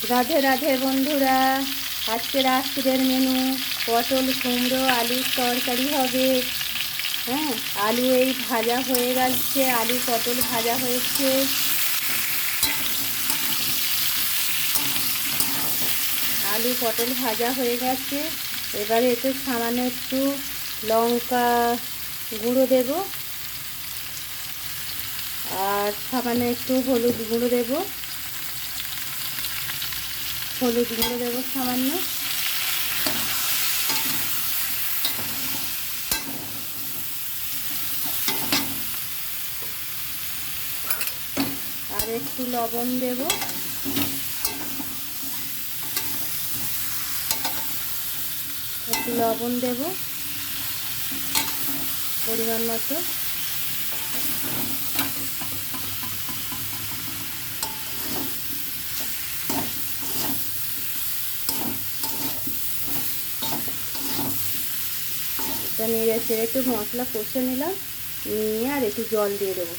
রাধে রাধে বন্ধুরা, আজকে রাত্রের মেনু পটল কুমড়ো আলুর তরকারি হবে। হ্যাঁ, আলু এই ভাজা হয়ে গেছে, আলু পটল ভাজা হয়েছে। আলু পটল ভাজা হয়ে গেছে। এবারে এতে সামান্য একটু লঙ্কা গুঁড়ো দেব, আর সামান্য একটু হলুদ গুঁড়ো দেব, সামান্য। আর একটু লবণ দেব। পরিমাণ মতো। এটা নেড়ে চেড়ে একটু মশলা কষে নিলাম, নিয়ে আর একটু জল দিয়ে দেবো।